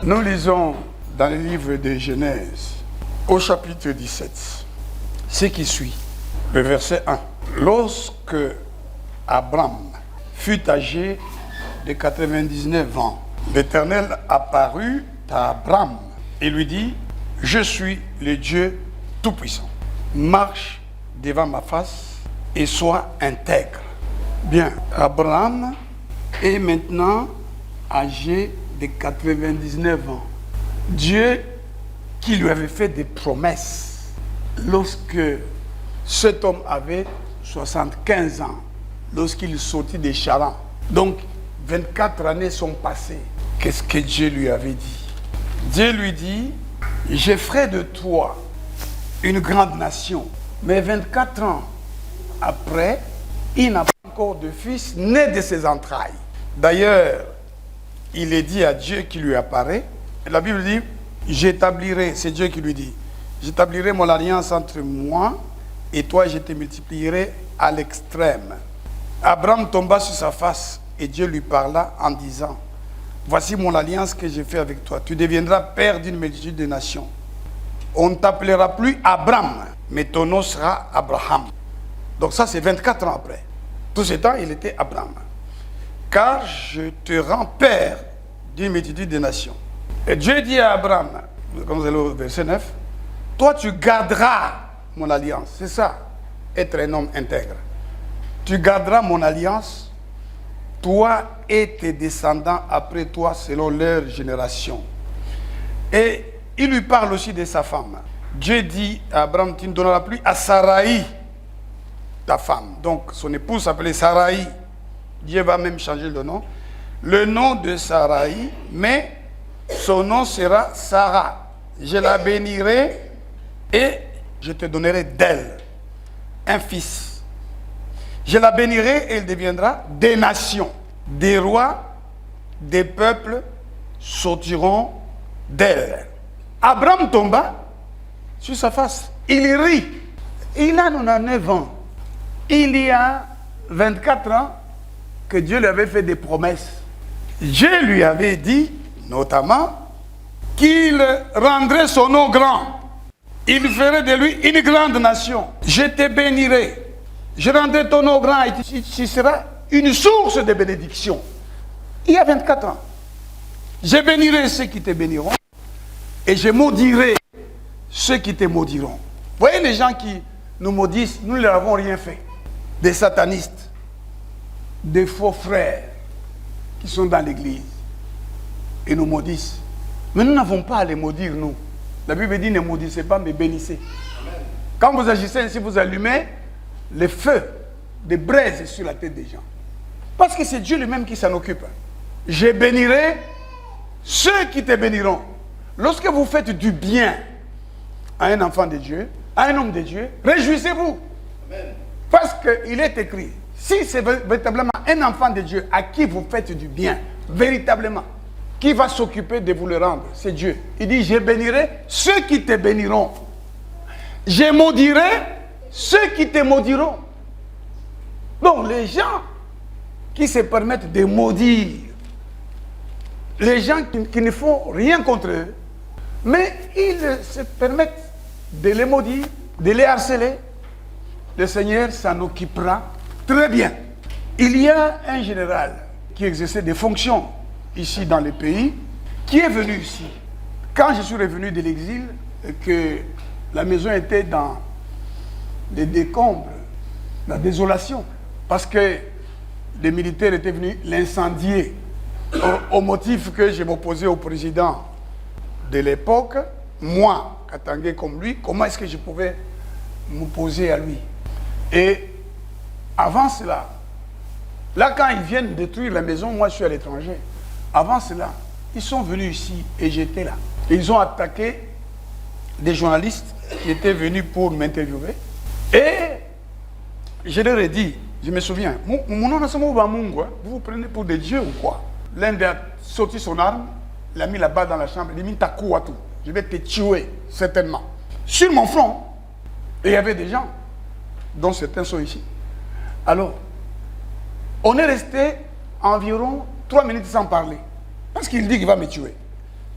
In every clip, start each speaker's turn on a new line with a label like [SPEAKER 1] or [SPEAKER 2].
[SPEAKER 1] Nous lisons dans le livre de Genèse, au chapitre 17, ce qui suit, le verset 1. Lorsque Abraham fut âgé de 99 ans, l'Éternel apparut à Abraham et lui dit, « Je suis le Dieu Tout-Puissant. Marche devant ma face et sois intègre. » Bien, Abraham est maintenant âgé de 99 ans. Dieu qui lui avait fait des promesses lorsque cet homme avait 75 ans, lorsqu'il sortit des Charans. Donc, 24 années sont passées. Qu'est-ce que Dieu lui avait dit? Dieu lui dit, je ferai de toi une grande nation. Mais 24 ans après, il n'a pas encore de fils né de ses entrailles. D'ailleurs, il est dit à Dieu qui lui apparaît. La Bible dit, j'établirai, c'est Dieu qui lui dit, j'établirai mon alliance entre moi et toi, je te multiplierai à l'extrême. Abraham tomba sur sa face et Dieu lui parla en disant, voici mon alliance que j'ai faite avec toi. Tu deviendras père d'une multitude de nations. On ne t'appellera plus Abraham, mais ton nom sera Abraham. Donc ça, c'est 24 ans après. Tout ce temps, il était Abraham. Car je te rends père d'une multitude de nations. Et Dieu dit à Abraham, comme vous allez au verset 9, toi tu garderas mon alliance. C'est ça, être un homme intègre. Tu garderas mon alliance, toi et tes descendants après toi selon leur génération. Et il lui parle aussi de sa femme. Dieu dit à Abraham, tu ne donneras plus à Sarai, ta femme. Donc son épouse s'appelait Sarai. Dieu va même changer le nom. Le nom de Sarai, mais son nom sera Sarah. Je la bénirai et je te donnerai d'elle un fils. Je la bénirai et elle deviendra des nations. Des rois, des peuples sortiront d'elle. Abraham tomba sur sa face. Il rit. Il a 99 ans. Il y a 24 ans que Dieu lui avait fait des promesses. Dieu lui avait dit, notamment, qu'il rendrait son nom grand. Il ferait de lui une grande nation. Je te bénirai. Je rendrai ton nom grand et tu seras une source de bénédiction. Il y a 24 ans. Je bénirai ceux qui te béniront et je maudirai ceux qui te maudiront. Vous voyez les gens qui nous maudissent, nous ne leur avons rien fait. Des satanistes, des faux frères qui sont dans l'église et nous maudissent. Mais nous n'avons pas à les maudire, nous. La Bible dit ne maudissez pas, mais bénissez. Amen. Quand vous agissez ainsi, vous allumez les feux, des braises sur la tête des gens. Parce que c'est Dieu lui-même qui s'en occupe. Je bénirai ceux qui te béniront. Lorsque vous faites du bien à un enfant de Dieu, à un homme de Dieu, réjouissez-vous. Parce qu'il est écrit, si c'est véritablement un enfant de Dieu à qui vous faites du bien, véritablement, qui va s'occuper de vous le rendre? C'est Dieu. Il dit, je bénirai ceux qui te béniront. Je maudirai ceux qui te maudiront. Donc les gens qui se permettent de maudire, les gens qui ne font rien contre eux, mais ils se permettent de les maudire, de les harceler, le Seigneur s'en occupera très bien. Il y a un général qui exerçait des fonctions ici dans le pays, qui est venu ici. Quand je suis revenu de l'exil, que la maison était dans les décombres, la désolation, parce que les militaires étaient venus l'incendier au motif que je m'opposais au président de l'époque. Moi, Katangé comme lui, comment est-ce que je pouvais m'opposer à lui? Et avant cela, là quand ils viennent détruire la maison, moi je suis à l'étranger. Avant cela, ils sont venus ici et j'étais là. Et ils ont attaqué des journalistes qui étaient venus pour m'interviewer. Et je leur ai dit, je me souviens, vous vous prenez pour des dieux ou quoi? L'un a sorti son arme, l'a mis là-bas dans la chambre, il a mis Takou, je vais te tuer, certainement. Sur mon front, et il y avait des gens, dont certains sont ici. Alors, on est resté environ 3 minutes sans parler. Parce qu'il dit qu'il va me tuer.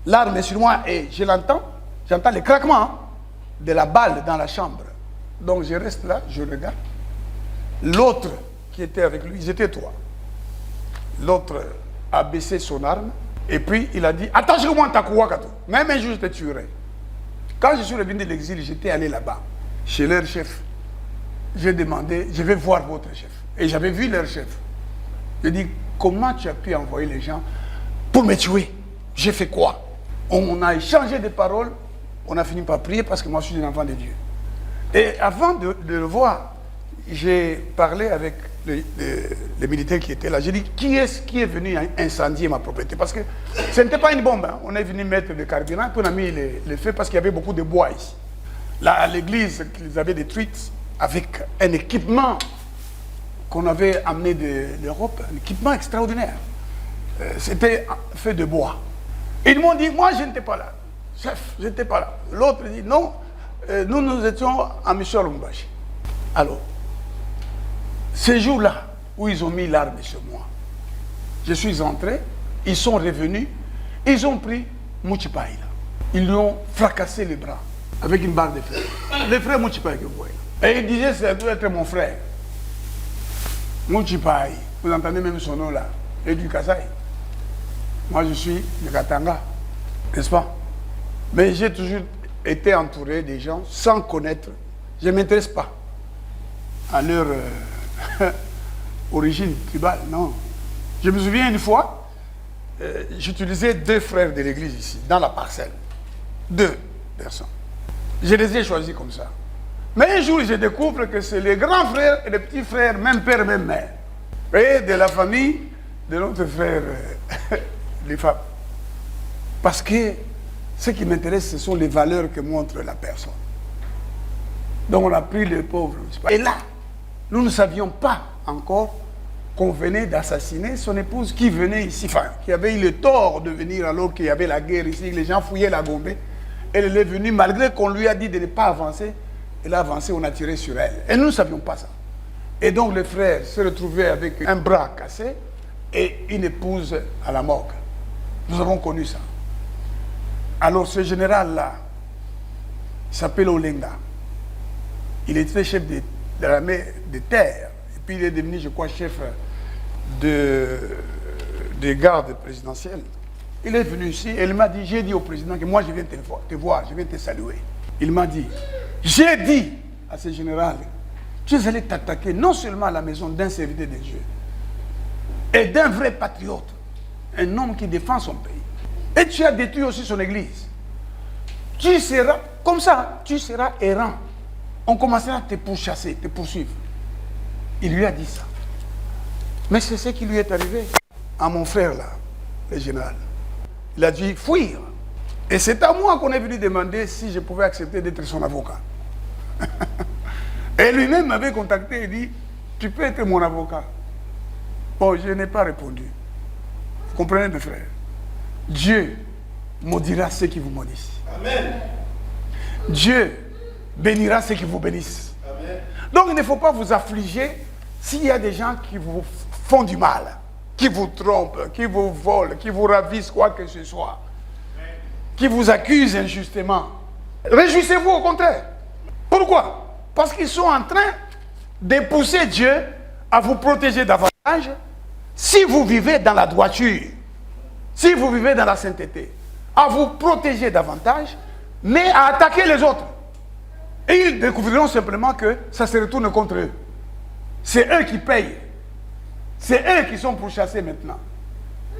[SPEAKER 1] L'arme est sur moi et je l'entends. J'entends le craquement de la balle dans la chambre. Donc je reste là, je regarde. L'autre qui était avec lui, ils étaient trois. L'autre a baissé son arme et puis il a dit, attends-moi Takouakato, même un jour je te tuerai. Quand je suis revenu de l'exil, j'étais allé là-bas, chez leur chef. J'ai demandé, je vais voir votre chef. Et j'avais vu leur chef. Je dis, comment tu as pu envoyer les gens pour me tuer? J'ai fait quoi? On a échangé des paroles, on a fini par prier parce que moi je suis un enfant de Dieu. Et avant de le voir, j'ai parlé avec les militaires qui étaient là. J'ai dit, qui est venu incendier ma propriété? Parce que ce n'était pas une bombe. Hein. On est venu mettre le carburant, puis on a mis les feux parce qu'il y avait beaucoup de bois ici. Là, l'église qu'ils avaient détruite avec un équipement qu'on avait amené de l'Europe, un équipement extraordinaire. C'était fait de bois. Ils m'ont dit, moi je n'étais pas là. Chef, je n'étais pas là. L'autre dit, non, nous étions à Michel Lumbashi. Alors, ces jours-là, où ils ont mis l'arme sur moi, je suis entré, ils sont revenus, ils ont pris Mouchipaï. Ils lui ont fracassé les bras avec une barre de fer. Le frère Mouchipaï que vous voyez. Et il disait, ça doit être mon frère. Mouchipaï, vous entendez même son nom là, et du Kasaï. Moi je suis de Katanga, n'est-ce pas? Mais j'ai toujours été entouré des gens sans connaître. Je ne m'intéresse pas à leur origine tribale, non. Je me souviens une fois, j'utilisais 2 frères de l'église ici, dans la parcelle. 2 personnes. Je les ai choisis comme ça. Mais un jour, je découvre que c'est les grands frères et les petits frères, même père, même mère. Et de la famille de notre frère, les femmes. Parce que ce qui m'intéresse, ce sont les valeurs que montre la personne. Donc on a pris les pauvres. Et là, nous ne savions pas encore qu'on venait d'assassiner son épouse qui venait ici, enfin, qui avait eu le tort de venir alors qu'il y avait la guerre ici, les gens fouillaient la Gombe. Elle est venue, malgré qu'on lui a dit de ne pas avancer, elle a avancé, on a tiré sur elle. Et nous ne savions pas ça. Et donc le frère se retrouvait avec un bras cassé et une épouse à la morgue. Nous avons connu ça. Alors ce général-là, il s'appelle Olenga. Il était chef de l'armée de terre. Et puis il est devenu, je crois, chef des gardes présidentielles. Il est venu ici et il m'a dit, j'ai dit au président que moi je viens te voir, je viens te saluer. Il m'a dit, j'ai dit à ce général, tu allais t'attaquer non seulement à la maison d'un serviteur de Dieu, et d'un vrai patriote, un homme qui défend son pays. Et tu as détruit aussi son église. Tu seras, comme ça, tu seras errant. On commencera à te pourchasser, te poursuivre. Il lui a dit ça. Mais c'est ce qui lui est arrivé à mon frère là, le général. Il a dû fuir. Et c'est à moi qu'on est venu demander si je pouvais accepter d'être son avocat. Et lui-même m'avait contacté et dit, tu peux être mon avocat. Bon, je n'ai pas répondu. Vous comprenez, mes frères? Dieu maudira ceux qui vous maudissent. Amen. Dieu bénira ceux qui vous bénissent. Amen. Donc il ne faut pas vous affliger s'il y a des gens qui vous font du mal, qui vous trompent, qui vous volent, qui vous ravissent quoi que ce soit, qui vous accusent injustement. Réjouissez-vous au contraire. Pourquoi? Parce qu'ils sont en train de pousser Dieu à vous protéger davantage si vous vivez dans la droiture, si vous vivez dans la sainteté, à vous protéger davantage, mais à attaquer les autres. Et ils découvriront simplement que ça se retourne contre eux. C'est eux qui payent. C'est eux qui sont pourchassés maintenant.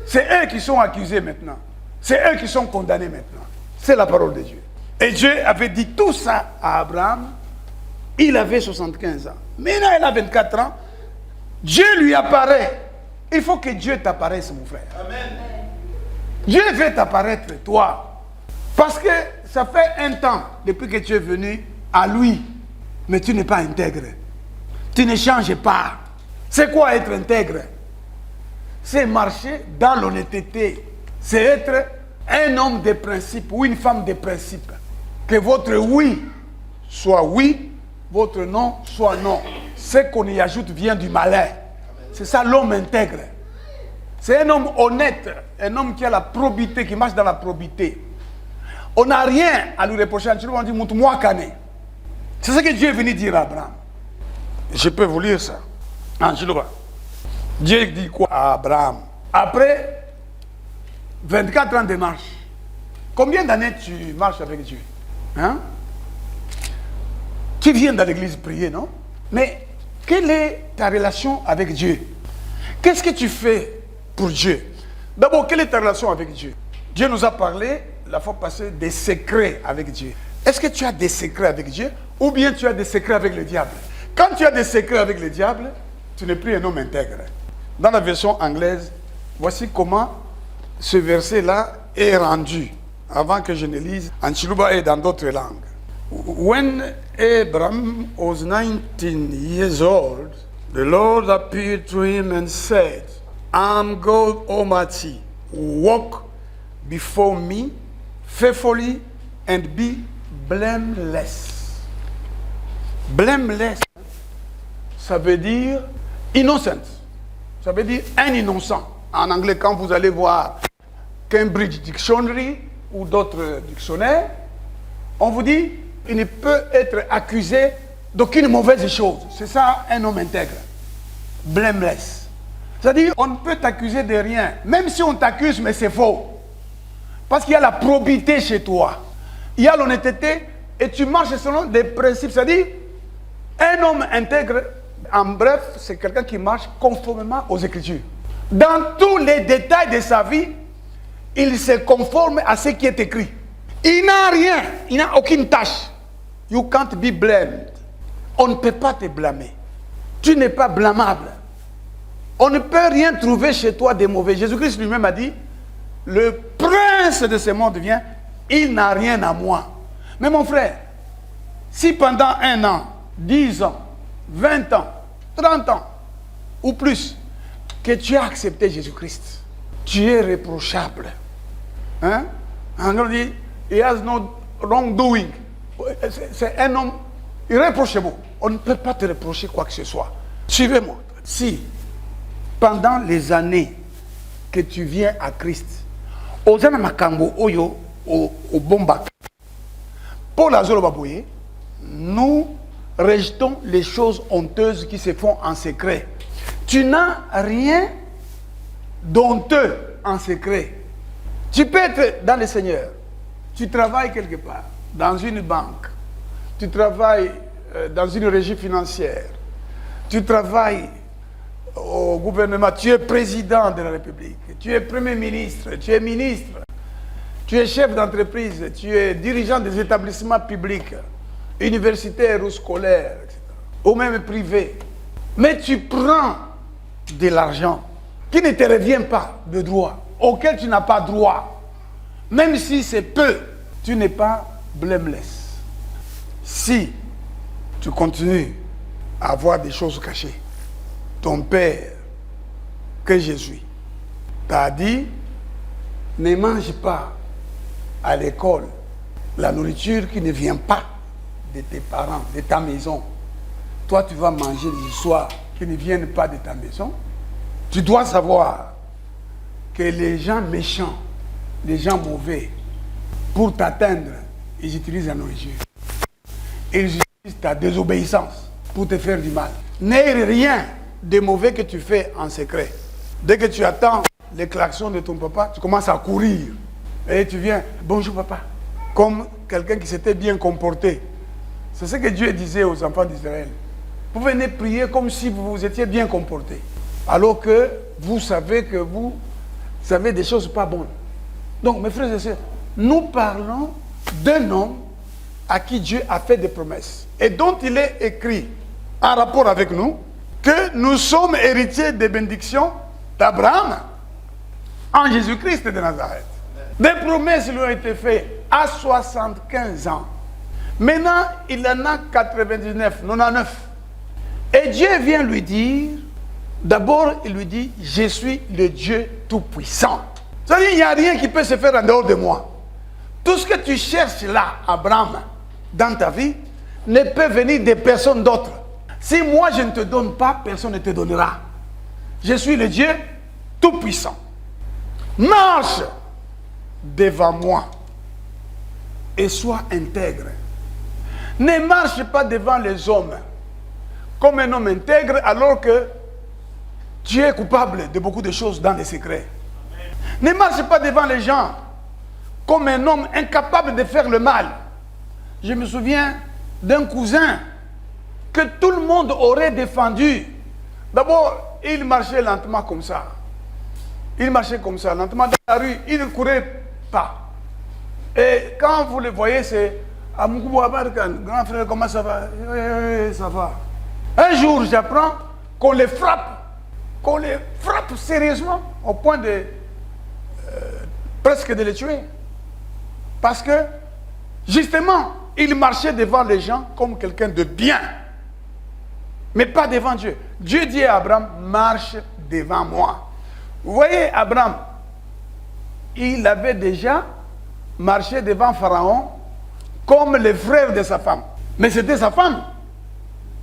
[SPEAKER 1] C'est eux qui sont accusés maintenant. C'est eux qui sont condamnés maintenant. C'est la parole de Dieu. Et Dieu avait dit tout ça à Abraham. Il avait 75 ans. Maintenant, il a 24 ans. Dieu lui apparaît. Il faut que Dieu t'apparaisse, mon frère. Amen. Dieu veut t'apparaître, toi. Parce que ça fait un temps, depuis que tu es venu à lui, mais tu n'es pas intègre. Tu ne changes pas. C'est quoi être intègre? C'est marcher dans l'honnêteté. C'est être un homme de principe ou une femme de principe. Que votre oui soit oui, votre non soit non. Ce qu'on y ajoute vient du malin. C'est ça l'homme intègre. C'est un homme honnête, un homme qui a la probité, qui marche dans la probité. On n'a rien à lui reprocher. On dit, moi, Kane. C'est ce que Dieu est venu dire à Abraham. Je peux vous lire ça. Dieu dit quoi à Abraham? Après 24 ans de marche, combien d'années tu marches avec Dieu? Hein? Tu viens dans l'église prier, non? Mais quelle est ta relation avec Dieu? Qu'est-ce que tu fais pour Dieu? D'abord, quelle est ta relation avec Dieu? Dieu nous a parlé la fois passée des secrets avec Dieu. Est-ce que tu as des secrets avec Dieu ou bien tu as des secrets avec le diable? Quand tu as des secrets avec le diable, tu n'es plus un homme intègre. Dans la version anglaise, voici comment ce verset-là est rendu, avant que je ne lise en Chiluba et dans d'autres langues. When Abraham was 19 years old, the Lord appeared to him and said, I'm God Almighty, walk before me faithfully and be blameless. Blameless, ça veut dire innocent. Ça veut dire un innocent. En anglais, quand vous allez voir Cambridge Dictionary ou d'autres dictionnaires, on vous dit il ne peut être accusé d'aucune mauvaise chose. C'est ça un homme intègre. Blameless. C'est-à-dire on ne peut t'accuser de rien. Même si on t'accuse, mais c'est faux. Parce qu'il y a la probité chez toi. Il y a l'honnêteté et tu marches selon des principes. C'est-à-dire un homme intègre, en bref, c'est quelqu'un qui marche conformément aux Écritures. Dans tous les détails de sa vie, il se conforme à ce qui est écrit. Il n'a rien, il n'a aucune tâche. You can't be blamed. On ne peut pas te blâmer. Tu n'es pas blâmable. On ne peut rien trouver chez toi de mauvais. Jésus-Christ lui-même a dit, le prince de ce monde vient, il n'a rien à moi. Mais mon frère, si pendant 1 an, 10 ans, 20 ans, 30 ans ou plus, que tu as accepté Jésus-Christ, tu es reprochable. Hein? On dit, he has no wrongdoing. C'est un homme irréprochable. On ne peut pas te reprocher quoi que ce soit. Suivez-moi. Si, pendant les années que tu viens à Christ, Ozana Makambo Oyo au Bomba, pour la Zolobaboye, nous rejetons les choses honteuses qui se font en secret. Tu n'as rien d'honteux en secret. Tu peux être dans le Seigneur. Tu travailles quelque part, dans une banque. Tu travailles dans une régie financière. Tu travailles au gouvernement. Tu es président de la République. Tu es premier ministre. Tu es ministre. Tu es chef d'entreprise. Tu es dirigeant des établissements publics, universitaires ou scolaires, etc. Ou même privés. Mais tu prends de l'argent qui ne te revient pas de droit, auquel tu n'as pas droit. Même si c'est peu, tu n'es pas blameless. Si tu continues à avoir des choses cachées, ton Père, que Jésus, t'a dit, ne mange pas à l'école la nourriture qui ne vient pas de tes parents, de ta maison. Toi, tu vas manger les histoires qui ne viennent pas de ta maison. Tu dois savoir que les gens méchants, les gens mauvais, pour t'atteindre, ils utilisent la nourriture. Ils utilisent ta désobéissance pour te faire du mal. N'aie rien de mauvais que tu fais en secret. Dès que tu attends les klaxons de ton papa, tu commences à courir. Et tu viens, bonjour papa. Comme quelqu'un qui s'était bien comporté. C'est ce que Dieu disait aux enfants d'Israël. Vous venez prier comme si vous vous étiez bien comporté. Alors que vous savez que vous savez des choses pas bonnes. Donc, mes frères et sœurs, nous parlons d'un homme à qui Dieu a fait des promesses. Et dont il est écrit, en rapport avec nous, que nous sommes héritiers des bénédictions d'Abraham en Jésus-Christ de Nazareth. Des promesses lui ont été faites à 75 ans. Maintenant, il en a 99, 99. Et Dieu vient lui dire, d'abord, il lui dit, je suis le Dieu Tout-Puissant. C'est-à-dire, il n'y a rien qui peut se faire en dehors de moi. Tout ce que tu cherches là, Abraham, dans ta vie, ne peut venir de personne d'autre. Si moi je ne te donne pas, personne ne te donnera. Je suis le Dieu tout-puissant, marche devant moi et sois intègre. Ne marche pas devant les hommes comme un homme intègre alors que tu es coupable de beaucoup de choses dans les secrets. Ne marche pas devant les gens comme un homme incapable de faire le mal. Je me souviens d'un cousin que tout le monde aurait défendu. D'abord, il marchait lentement comme ça. Il marchait comme ça, lentement dans la rue. Il ne courait pas. Et quand vous le voyez, c'est Amougou Abarkan, grand frère, comment ça va? Ça va. Un jour, j'apprends qu'on les frappe sérieusement au point de presque de les tuer. Parce que, justement, il marchait devant les gens comme quelqu'un de bien. Mais pas devant Dieu. Dieu dit à Abraham, marche devant moi. Vous voyez, Abraham, il avait déjà marché devant Pharaon comme le frère de sa femme. Mais c'était sa femme.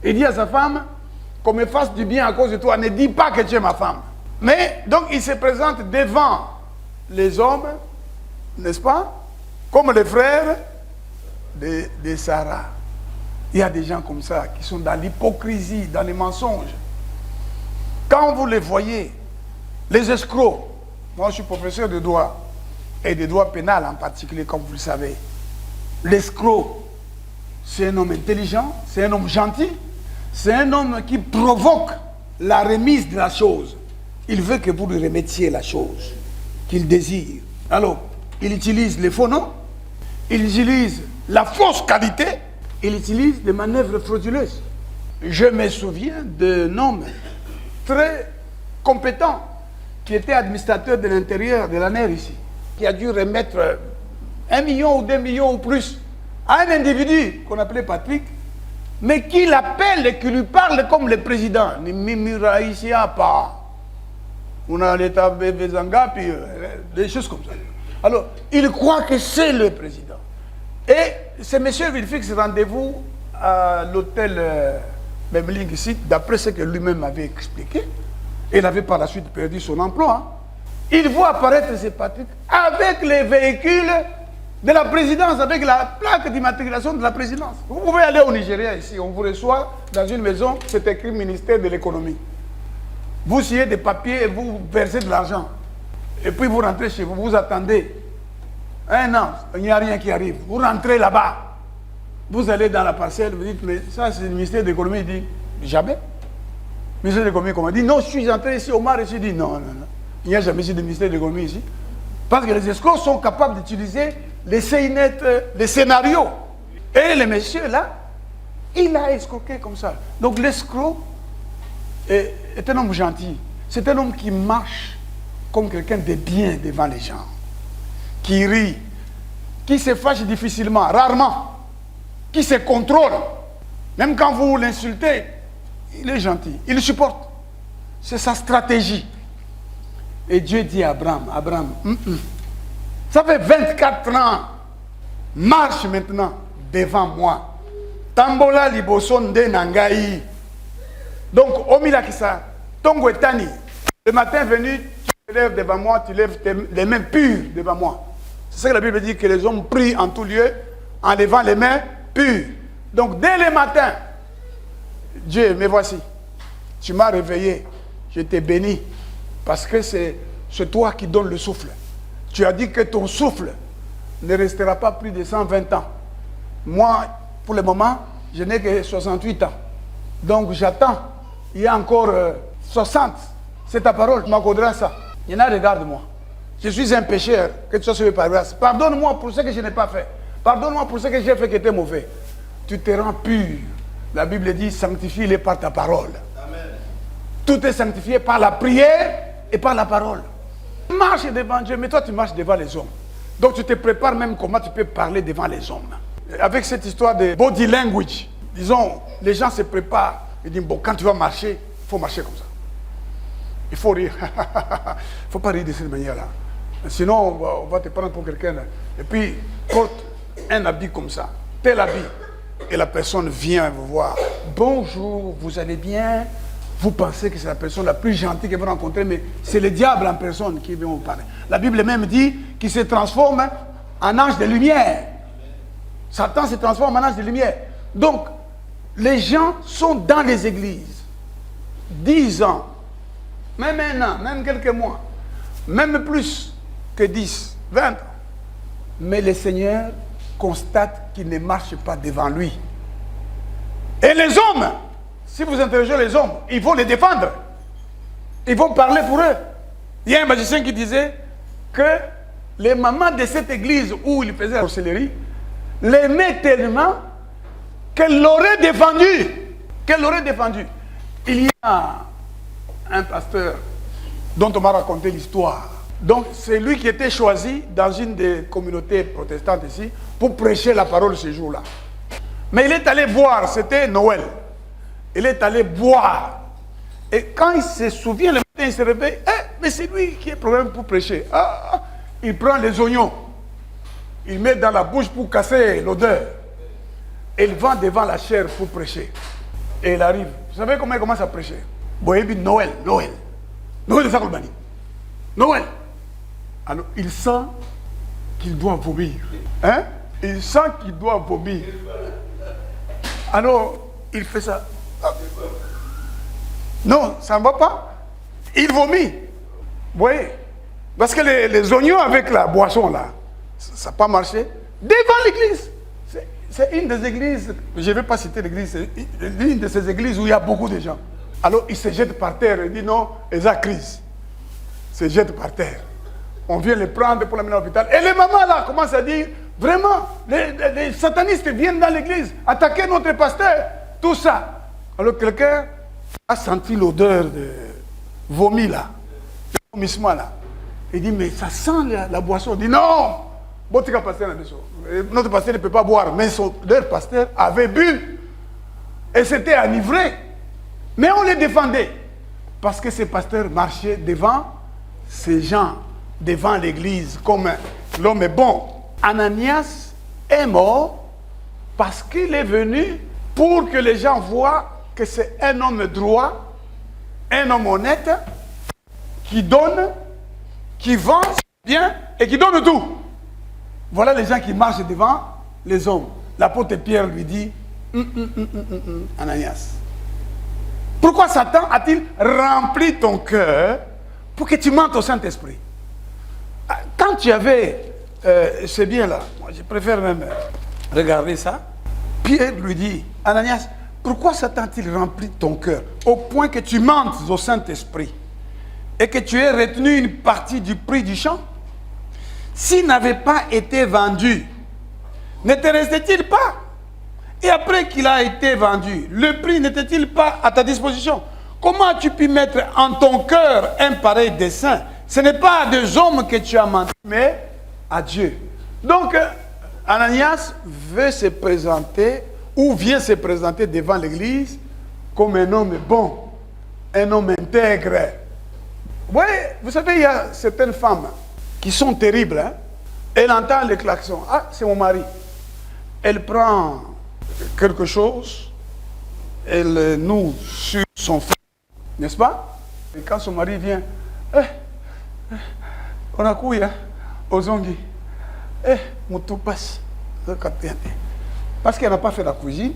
[SPEAKER 1] Il dit à sa femme, qu'on me fasse du bien à cause de toi, ne dis pas que tu es ma femme. Mais, donc, il se présente devant les hommes, n'est-ce pas, comme le frère de Sarah. Il y a des gens comme ça qui sont dans l'hypocrisie, dans les mensonges. Quand vous les voyez, les escrocs, moi je suis professeur de droit, et de droit pénal en particulier, comme vous le savez. L'escroc, c'est un homme intelligent, c'est un homme gentil, c'est un homme qui provoque la remise de la chose. Il veut que vous lui remettiez la chose qu'il désire. Alors, il utilise les faux noms, il utilise la fausse qualité, il utilise des manœuvres frauduleuses. Je me souviens d'un homme très compétent qui était administrateur de l'intérieur de la NER ici, qui a dû remettre 1 million ou 2 millions ou plus à un individu qu'on appelait Patrick, mais qui l'appelle et qui lui parle comme le président. On a l'état Bezanga, puis des choses comme ça. Alors, il croit que c'est le président. Et c'est M. Villefixe rendez-vous à l'hôtel Memling ici, d'après ce que lui-même avait expliqué. Il avait par la suite perdu son emploi. Il voit apparaître ces Patrick avec les véhicules de la présidence, avec la plaque d'immatriculation de la présidence. Vous pouvez aller au Nigeria ici, on vous reçoit dans une maison, c'est écrit ministère de l'économie. Vous signez des papiers et vous versez de l'argent. Et puis vous rentrez chez vous, vous attendez. Un an, il n'y a rien qui arrive. Vous rentrez là-bas. Vous allez dans la parcelle, vous dites, mais ça c'est le ministère de l'économie. Il dit, jamais. Le ministère de l'économie, comment? Il dit, non, je suis entré ici, Omar, ici. Il dit, non. Il n'y a jamais ici de ministère de l'économie ici. Parce que les escrocs sont capables d'utiliser les CINET, les scénarios. Et le monsieur là, il a escroqué comme ça. Donc l'escroc est un homme gentil. C'est un homme qui marche comme quelqu'un de bien devant les gens. Qui rit, qui se fâche difficilement, rarement, qui se contrôle. Même quand vous l'insultez, il est gentil, il supporte. C'est sa stratégie. Et Dieu dit à Abraham, ça fait 24 ans, marche maintenant devant moi. Tambola liboson de nangai. Donc, Omilakisa, Tongo etani, le matin venu, tu te lèves devant moi, tu lèves les mains pures devant moi. C'est ça que la Bible dit, que les hommes prient en tout lieu en levant les mains pures. Donc, dès le matin, Dieu, me voici. Tu m'as réveillé, je t'ai béni, parce que c'est toi qui donnes le souffle. Tu as dit que ton souffle ne restera pas plus de 120 ans. Moi, pour le moment, je n'ai que 68 ans. Donc, j'attends. Il y a encore 60. C'est ta parole, tu m'accorderas ça. Il y en a, regarde-moi. Je suis un pécheur, que tu sois sauvé par grâce. Pardonne-moi pour ce que je n'ai pas fait. Pardonne-moi pour ce que j'ai fait qui était mauvais. Tu te rends pur. La Bible dit, sanctifie-les par ta parole. Amen. Tout est sanctifié par la prière et par la parole. Marche devant Dieu, mais toi tu marches devant les hommes. Donc tu te prépares même comment tu peux parler devant les hommes. Avec cette histoire de body language, disons, les gens se préparent. Ils disent, bon, quand tu vas marcher, il faut marcher comme ça. Il faut rire. Il ne faut pas rire de cette manière-là. Sinon, on va te prendre pour quelqu'un. Et puis, porte un habit comme ça, tel habit. Et la personne vient vous voir. Bonjour, vous allez bien? vous pensez que c'est la personne la plus gentille que vous rencontrez, mais c'est le diable en personne qui vient vous parler. La Bible même dit qu'il se transforme en ange de lumière. Satan se transforme en ange de lumière. Donc, les gens sont dans les églises. 10 ans, même 1 an, même quelques mois, même plus que 10, 20 ans. Mais le Seigneur constate qu'il ne marche pas devant lui. Et les hommes, si vous interrogez les hommes, ils vont les défendre. Ils vont parler pour eux. Il y a un magicien qui disait que les mamans de cette église où il faisait la sorcellerie l'aimaient tellement qu'elle l'aurait défendu. Qu'elle l'aurait défendu. Il y a un pasteur dont on m'a raconté l'histoire. Donc, c'est lui qui était choisi dans une des communautés protestantes ici pour prêcher la parole ce jour-là. Mais il est allé boire, c'était Noël. Il est allé boire. Et quand il se souvient, le matin, il se réveille, mais c'est lui qui est problème pour prêcher. Il prend les oignons, il met dans la bouche pour casser l'odeur. Et il va devant la chair pour prêcher. Et il arrive. Vous savez comment il commence à prêcher? Noël, Noël. Noël de Sakolbani. Noël. Alors, il sent qu'il doit vomir. Hein? Il sent qu'il doit vomir. Alors, il fait ça. Non, ça ne va pas. Il vomit. Vous voyez? Parce que les oignons avec la boisson, là, ça n'a pas marché. Devant l'église. C'est une des églises, je ne vais pas citer l'église, c'est une de ces églises où il y a beaucoup de gens. Alors, il se jette par terre. Il dit non, ils ont crise. Il se jette par terre. On vient les prendre pour l'amener à l'hôpital. Et les mamans, là, commencent à dire, vraiment, les satanistes viennent dans l'église, attaquer notre pasteur, tout ça. Alors, quelqu'un a senti l'odeur de vomi, là, le vomissement, là. Il dit, mais ça sent la boisson. Il dit, non, notre pasteur ne peut pas boire, mais leur pasteur avait bu et s'était enivré. Mais on les défendait parce que ces pasteurs marchaient devant ces gens, devant l'église, comme l'homme est bon. Ananias est mort parce qu'il est venu pour que les gens voient que c'est un homme droit, un homme honnête, qui donne, qui vend bien et qui donne tout. Voilà les gens qui marchent devant les hommes. L'apôtre Pierre lui dit, Ananias, pourquoi Satan a-t-il rempli ton cœur pour que tu mentes au Saint-Esprit? Quand tu avais c'est bien là, moi je préfère même regarder ça. Pierre lui dit, Ananias, pourquoi Satan a-t-il rempli ton cœur au point que tu mentes au Saint-Esprit et que tu aies retenu une partie du prix du champ? S'il n'avait pas été vendu, ne te restait-il pas? Et après qu'il a été vendu, le prix n'était-il pas à ta disposition? Comment as-tu pu mettre en ton cœur un pareil dessein? Ce n'est pas à des hommes que tu as menti, mais à Dieu. Donc, Ananias veut se présenter, ou vient se présenter devant l'église, comme un homme bon, un homme intègre. Oui, vous savez, il y a certaines femmes qui sont terribles. Hein? Elle entend les klaxons. Ah, c'est mon mari. Elle prend quelque chose, elle noue sur son fils, n'est-ce pas? Et quand son mari vient, on a couillé aux zongi. Moutou passe. Parce qu'elle n'a pas fait la cuisine,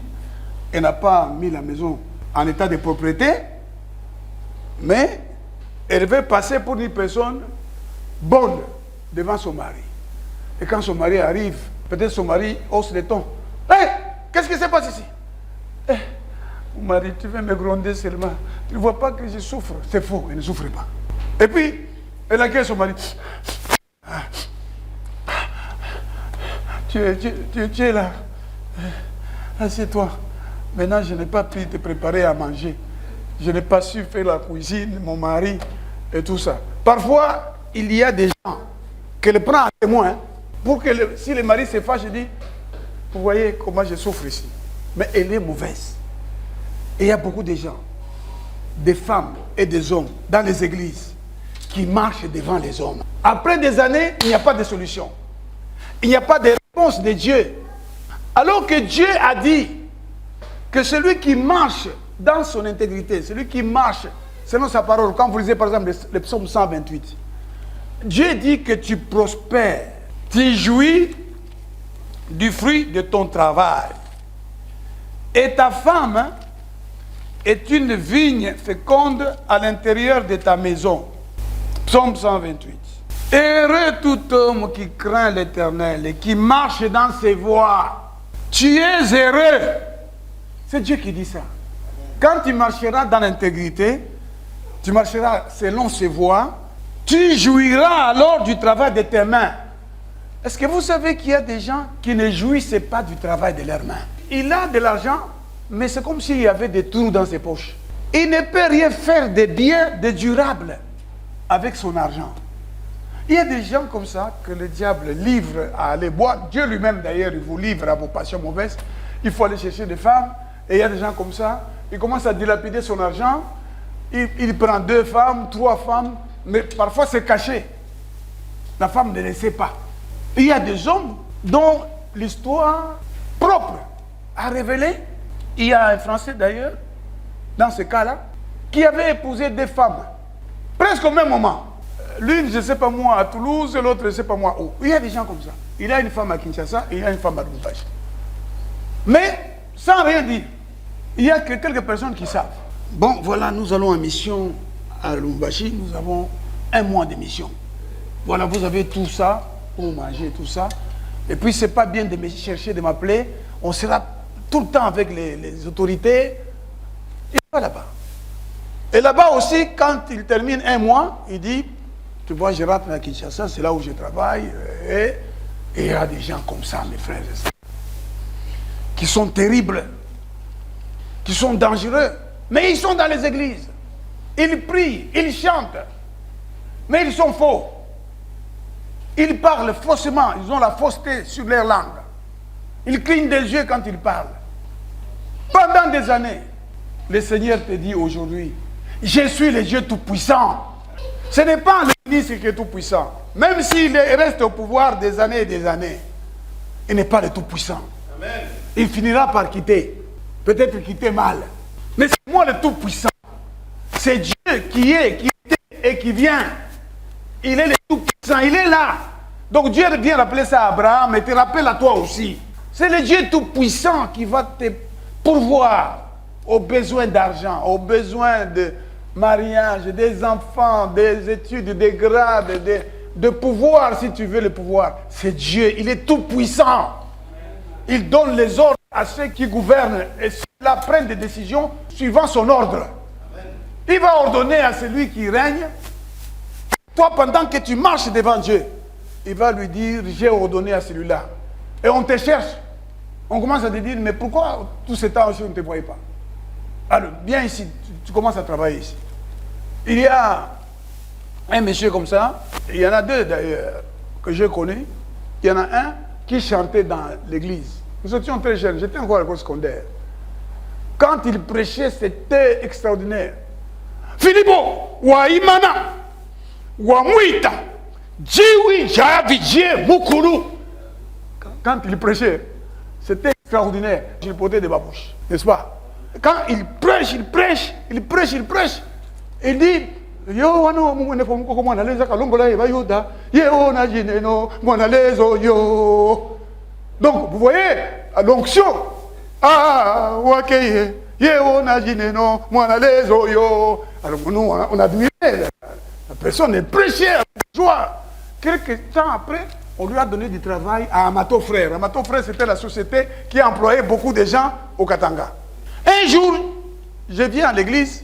[SPEAKER 1] elle n'a pas mis la maison en état de propriété, mais elle veut passer pour une personne bonne devant son mari. Et quand son mari arrive, peut-être son mari hausse les tons. Qu'est-ce qui se passe ici? Mon mari, tu veux me gronder seulement. Tu ne vois pas que je souffre. C'est faux, elle ne souffre pas. Et puis, elle accueille son mari. Tu es là. Assieds-toi. Maintenant, je n'ai pas pu te préparer à manger. Je n'ai pas su faire la cuisine, mon mari, et tout ça. Parfois, il y a des gens qu'elle prend à témoin pour que si le mari se fâche, il dit, vous voyez comment je souffre ici. Mais elle est mauvaise. Et il y a beaucoup de gens, des femmes et des hommes dans les églises qui marchent devant les hommes. Après des années, il n'y a pas de solution. Il n'y a pas de réponse de Dieu. Alors que Dieu a dit que celui qui marche dans son intégrité, celui qui marche selon sa parole, quand vous lisez par exemple le psaume 128, Dieu dit que tu prospères, tu jouis du fruit de ton travail. Et ta femme est une vigne féconde à l'intérieur de ta maison. Psaume 128. Heureux tout homme qui craint l'Éternel et qui marche dans ses voies. Tu es heureux. C'est Dieu qui dit ça. Quand tu marcheras dans l'intégrité, tu marcheras selon ses voies, tu jouiras alors du travail de tes mains. Est-ce que vous savez qu'il y a des gens qui ne jouissent pas du travail de leurs mains? Il a de l'argent, mais c'est comme s'il y avait des trous dans ses poches. Il ne peut rien faire de bien, de durable avec son argent. Il y a des gens comme ça que le diable livre à aller boire. Dieu lui-même d'ailleurs, il vous livre à vos passions mauvaises. Il faut aller chercher des femmes. Et il y a des gens comme ça, il commence à dilapider son argent. Il prend 2 femmes, 3 femmes, mais parfois c'est caché. La femme ne le sait pas. Il y a des hommes dont l'histoire propre a révélé. Il y a un Français d'ailleurs, dans ce cas-là, qui avait épousé 2 femmes, presque au même moment. L'une, je ne sais pas moi, à Toulouse, et l'autre, je ne sais pas moi où. Il y a des gens comme ça. Il y a une femme à Kinshasa et il y a une femme à Lubumbashi. Mais, sans rien dire, il y a que quelques personnes qui savent. Bon, voilà, nous allons en mission à Lubumbashi. Nous avons 1 mois de mission. Voilà, vous avez tout ça, pour manger, tout ça. Et puis, ce n'est pas bien de me chercher, de m'appeler. On sera tout le temps avec les autorités. Il va là-bas. Et là-bas aussi, quand il termine 1 mois, il dit, tu vois, je rentre à Kinshasa, c'est là où je travaille. Et il y a des gens comme ça, mes frères et sœurs, qui sont terribles, qui sont dangereux. Mais ils sont dans les églises. Ils prient, ils chantent. Mais ils sont faux. Ils parlent faussement, ils ont la fausseté sur leur langue. Ils clignent des yeux quand ils parlent. Pendant des années, le Seigneur te dit aujourd'hui, je suis le Dieu Tout-Puissant. Ce n'est pas le ministre qui est Tout-Puissant. Même s'il reste au pouvoir des années et des années, il n'est pas le Tout-Puissant. Il finira par quitter. Peut-être quitter mal. Mais c'est moi le Tout-Puissant. C'est Dieu qui est, qui était et qui vient. Il est le Tout-Puissant, il est là. Donc Dieu vient rappeler ça à Abraham et te rappelle à toi aussi. C'est le Dieu Tout-Puissant qui va te pourvoir aux besoins d'argent, aux besoins de mariage, des enfants, des études, des grades, de pouvoir, si tu veux le pouvoir. C'est Dieu, il est Tout-Puissant. Il donne les ordres à ceux qui gouvernent et ceux-là prennent des décisions suivant son ordre. Il va ordonner à celui qui règne. Toi, pendant que tu marches devant Dieu, il va lui dire, j'ai ordonné à celui-là. Et on te cherche. On commence à te dire, mais pourquoi tout ce temps aussi on ne te voyait pas? Alors, viens ici, tu commences à travailler ici. Il y a un monsieur comme ça, il y en a 2 d'ailleurs, que je connais. Il y en a un qui chantait dans l'église. Nous étions très jeunes, j'étais encore à l'école secondaire. Quand il prêchait, c'était extraordinaire. Philipo, Waimana, Wamuita, Jiwi Javijie Mukuru. Quand il prêchait, c'était extraordinaire. Il portait des babouches, n'est-ce pas? Quand il prêche, il prêche, il prêche, il prêche. Il dit, yo, no, donc, vous voyez, à l'onction, ah, wakeye, yo, najineno, monalezo, yo. Alors, nous, on admirait la personne, elle prêchait avec joie. Quelques temps après, on lui a donné du travail à Amato Frère. Amato Frère, c'était la société qui employait beaucoup de gens au Katanga. Un jour, je viens à l'église,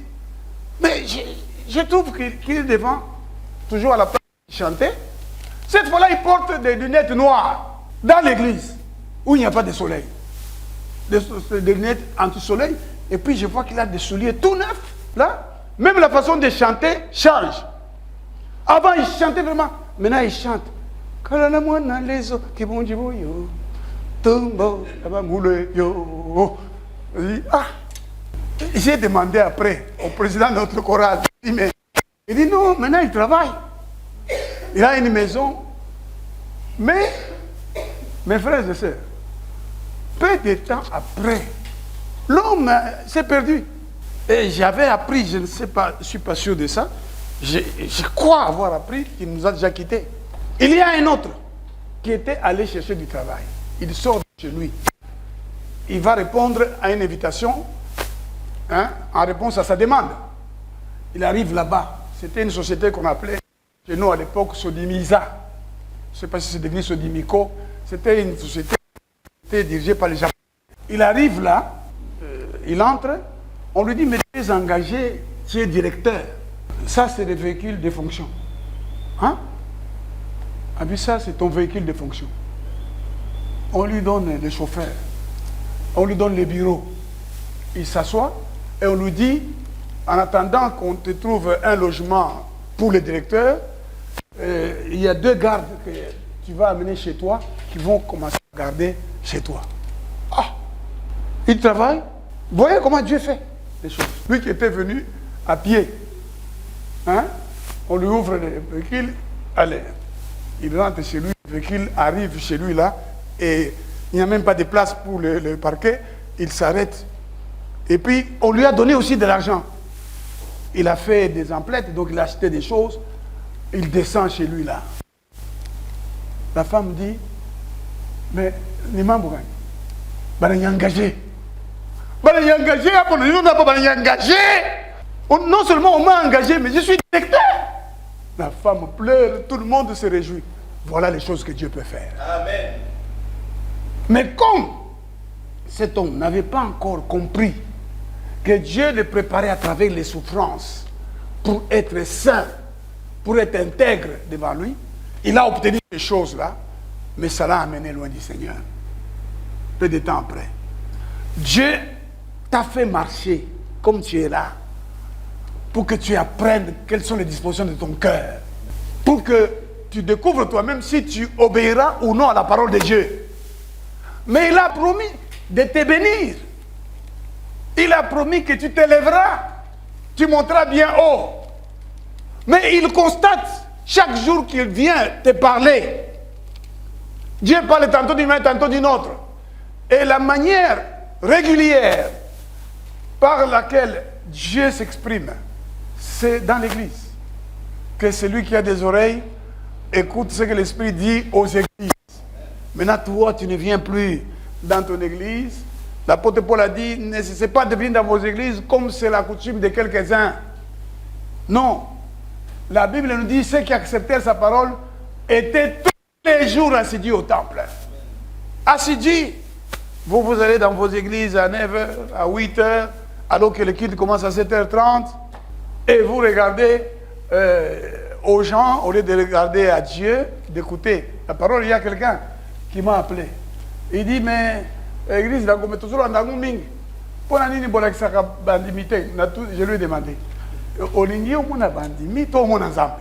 [SPEAKER 1] mais je trouve qu'il est devant, toujours à la place de chanter. Cette fois-là, il porte des lunettes noires dans l'église, où il n'y a pas de soleil. Des lunettes anti-soleil. Et puis, je vois qu'il a des souliers tout neufs, là. Même la façon de chanter change. Avant, il chantait vraiment. Maintenant, il chante. Ah, j'ai demandé après au président de notre chorale. Il dit non, maintenant il travaille. Il a une maison. Mais, mes frères et sœurs, peu de temps après, l'homme s'est perdu. Et j'avais appris, je ne sais pas, je ne suis pas sûr de ça, je crois avoir appris qu'il nous a déjà quittés. Il y a un autre qui était allé chercher du travail. Il sort de chez lui. Il va répondre à une invitation, hein, en réponse à sa demande. Il arrive là-bas. C'était une société qu'on appelait chez nous à l'époque Sodimisa. Je ne sais pas si c'est devenu Sodimico. C'était une société qui était dirigée par les Japonais. Il arrive là, il entre, on lui dit, mais tu es engagé, tu es directeur. Ça, c'est des véhicules de fonction. Hein? Ah puis ça, c'est ton véhicule de fonction. On lui donne les chauffeurs, on lui donne les bureaux. Il s'assoit et on lui dit, en attendant qu'on te trouve un logement pour le directeur, il y a 2 gardes que tu vas amener chez toi qui vont commencer à garder chez toi. Ah, il travaille. Vous voyez comment Dieu fait les choses. Lui qui était venu à pied, hein, on lui ouvre le véhicule, allez, il rentre chez lui, le véhicule arrive chez lui là, et il n'y a même pas de place pour le parquet, il s'arrête. Et puis, on lui a donné aussi de l'argent. Il a fait des emplettes, donc il a acheté des choses, il descend chez lui là. La femme dit, mais, Nima Mbougan, il est engagé. Il est engagé, non seulement on m'a engagé, mais je suis directeur. La femme pleure, tout le monde se réjouit. Voilà les choses que Dieu peut faire. Amen. Mais comme cet homme n'avait pas encore compris que Dieu le préparait à travers les souffrances pour être saint, pour être intègre devant lui, il a obtenu ces choses-là, mais ça l'a amené loin du Seigneur. Peu de temps après. Dieu t'a fait marcher comme tu es là, pour que tu apprennes quelles sont les dispositions de ton cœur, pour que tu découvres toi-même si tu obéiras ou non à la parole de Dieu. Mais il a promis de te bénir. Il a promis que tu t'élèveras, tu monteras bien haut. Mais il constate chaque jour qu'il vient te parler. Dieu parle tantôt d'une main, tantôt d'une autre. Et la manière régulière par laquelle Dieu s'exprime, c'est dans l'église. Que celui qui a des oreilles écoute ce que l'Esprit dit aux églises. Maintenant, toi, tu ne viens plus dans ton église. L'apôtre Paul a dit, ne cessez pas de venir dans vos églises comme c'est la coutume de quelques-uns. Non. La Bible nous dit, ceux qui acceptèrent sa parole étaient tous les jours assidus au temple. Assidus. Vous allez dans vos églises à 9h, à 8h, alors que le culte commence à 7h30, et vous regardez aux gens, au lieu de regarder à Dieu, d'écouter la parole. Il y a quelqu'un qui m'a appelé. Il dit, mais l'église, je toujours en Ming. Pour la ligne, je lui ai demandé. Olingi, on a bandimi, tout le monde ensemble.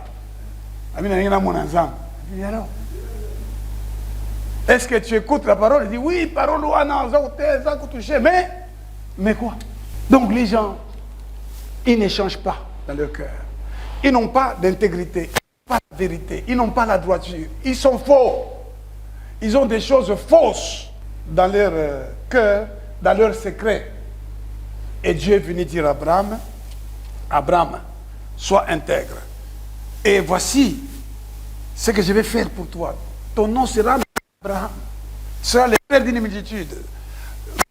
[SPEAKER 1] Il dit, alors, est-ce que tu écoutes la parole? Il dit, oui, parole, mais quoi? Donc les gens, ils ne changent pas dans leur cœur. Ils n'ont pas d'intégrité, pas de vérité, ils n'ont pas la droiture. Ils sont faux. Ils ont des choses fausses dans leur cœur, dans leur secret. Et Dieu est venu dire à Abraham, Abraham, sois intègre. Et voici ce que je vais faire pour toi. Ton nom sera Abraham, sera le père d'une multitude.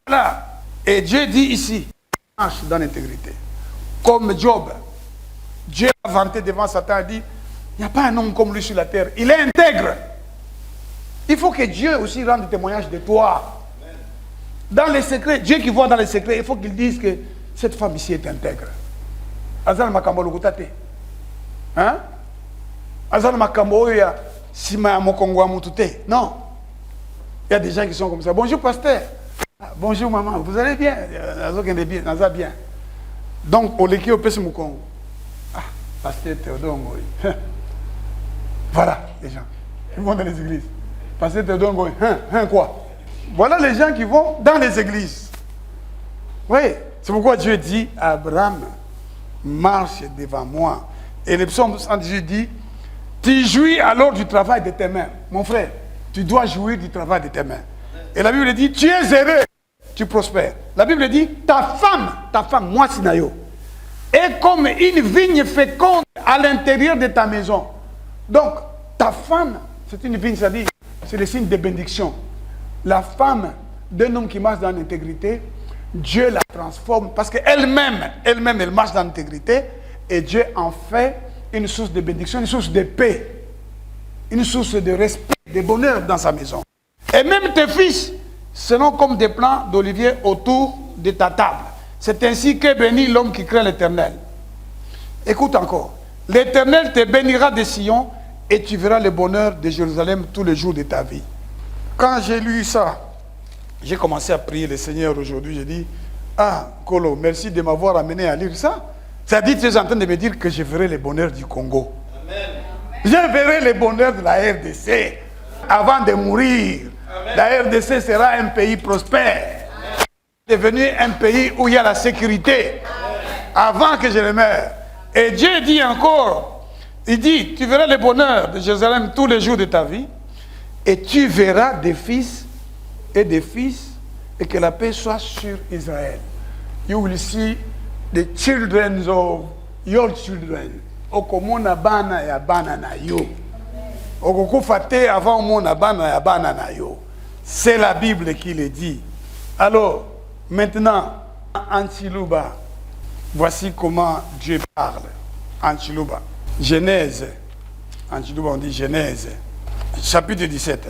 [SPEAKER 1] Voilà. Et Dieu dit ici, marche dans l'intégrité. Comme Job, Dieu a vanté devant Satan et dit, il n'y a pas un homme comme lui sur la terre. Il est intègre. Il faut que Dieu aussi rende témoignage de toi. Dans les secrets, Dieu qui voit dans les secrets, il faut qu'il dise que cette femme ici est intègre. Azal makambo lukutate. Hein? Azal makambo ya sima mokongo mutute. Non. Il y a des gens qui sont comme ça. Bonjour pasteur. Bonjour maman, vous allez bien? Bien. Donc, au leki au pesi mukongo. Ah, pasteur Théodore Ngoï. Voilà les gens. Ils vont dans les églises. Pasteur Théodore Ngoï. Quoi? Voilà les gens qui vont dans les églises. Oui, c'est pourquoi Dieu dit, Abraham, marche devant moi. Et le psaume 118 dit, tu jouis alors du travail de tes mains. Mon frère, tu dois jouir du travail de tes mains. Et la Bible dit, tu es heureux, tu prospères. La Bible dit, ta femme, moi Sinayo, est comme une vigne féconde à l'intérieur de ta maison. Donc, ta femme, c'est une vigne, c'est-à-dire, c'est le signe de bénédiction. La femme d'un homme qui marche dans l'intégrité, Dieu la transforme parce qu'elle-même, elle marche dans l'intégrité et Dieu en fait une source de bénédiction, une source de paix, une source de respect, de bonheur dans sa maison. Et même tes fils seront comme des plants d'olivier autour de ta table. C'est ainsi que bénit l'homme qui craint l'Éternel. Écoute encore. L'Éternel te bénira de Sion et tu verras le bonheur de Jérusalem tous les jours de ta vie. Quand j'ai lu ça, j'ai commencé à prier le Seigneur aujourd'hui. J'ai dit, ah, Kolo, merci de m'avoir amené à lire ça. C'est-à-dire, tu es en train de me dire que je verrai le bonheur du Congo. Amen. Je verrai le bonheur de la RDC avant de mourir. Amen. La RDC sera un pays prospère. Amen. Devenu un pays où il y a la sécurité. Amen. Avant que je ne meure. Et Dieu dit encore, il dit, tu verras le bonheur de Jérusalem tous les jours de ta vie. Et tu verras des fils et des fils, et que la paix soit sur Israël. You will see the children of your children. Okomona bana ya bana na yo. Okokufa te avant mona bana ya bana na yo. C'est la Bible qui le dit. Alors, maintenant, en Chiluba, voici comment Dieu parle. En Chiluba. Genèse. En Chiluba, on dit Genèse. Chapitre 17.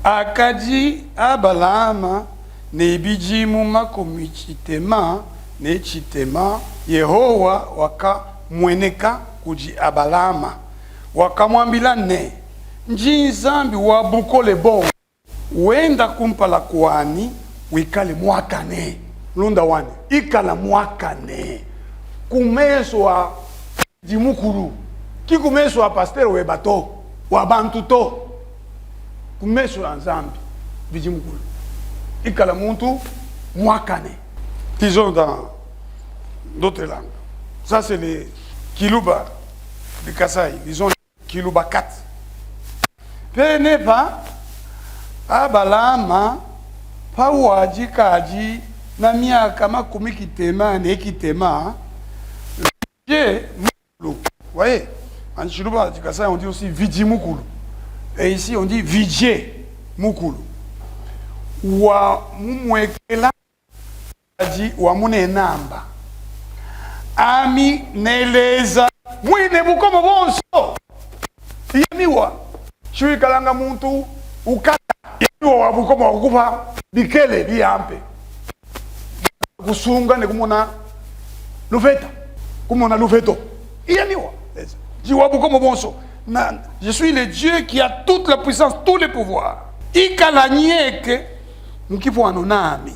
[SPEAKER 1] Akadi abalama nebijimu makumichitema nechitema Yehowa waka mweneka kuji abalama wakamwambila ne njinzambi wabukole bon wenda kumpala kuani wikale mwakane lunda wani ikala mwakane kumeswa jimukuru kikumeswa pasteur webato wabantuto kumeswa nzambi bijimukuru ikala muntu mwakane. Disons dans d'autres langues. Ça c'est les Kiluba de Kasaï. Disons Kiluba 4. Peneba abalama pawaji kaji na miaka makumi kitema ne kitema je mukulu. Voyez, en Kiluba de Kasaï on dit aussi vidimukulu. Et ici on dit vidje mukulu. Wa mumwekela aji wa mune namba ami neleza mwine bukomo bonso yemiwa shui kalanga muntu ukata yemiwa wa bukomo wakupa bikele biyampe kusunga ne kumona lufeta kumona lufeto yemiwa jiwa bukomo bonso na je suis le Dieu qui a toute la puissance, tous les pouvoirs. Ikalanyeke mkipo anonami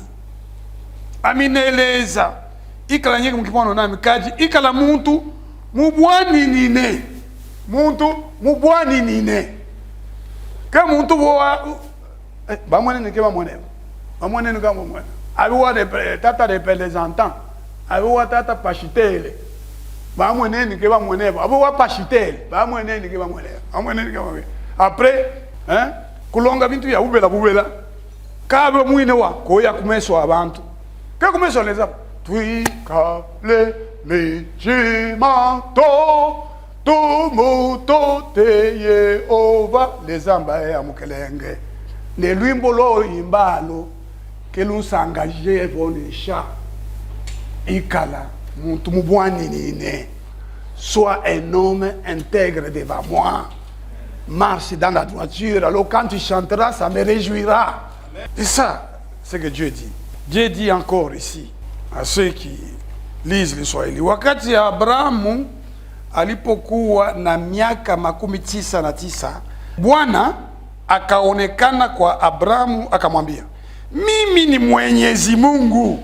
[SPEAKER 1] amineleza ikalanyeke mkipo anonami kaji ikala muntu mubwani nine muntu mubwani nine ka muntu boa bamwane nike bamwane nika bamwane abiwa de tata representant abiwa tata pachitele bamwane nike bamwane abiwa pachitele bamwane nike bamwane après hein kulonga bintu ya bubela kabe mwine wa koya kumeswa abantu ka kumeswa leza twika le mijimanto tumuto te Yehova lezamba ya mukelenge ne lwimbolo imbalo ke lusangaje bonisha ikala muntu mubwani nine sois un homme intègre devant moi. Marche dans la droiture, alors quand tu chanteras, ça me réjouira. C'est ça, c'est que Dieu dit. Dieu dit encore ici, à ceux qui lisent le Swahili, wakati Abrahamu alipokuwa na miaka 99, Bwana akaonekana kwa Abrahamu akamwambia, mimi ni Mwenyezi Mungu.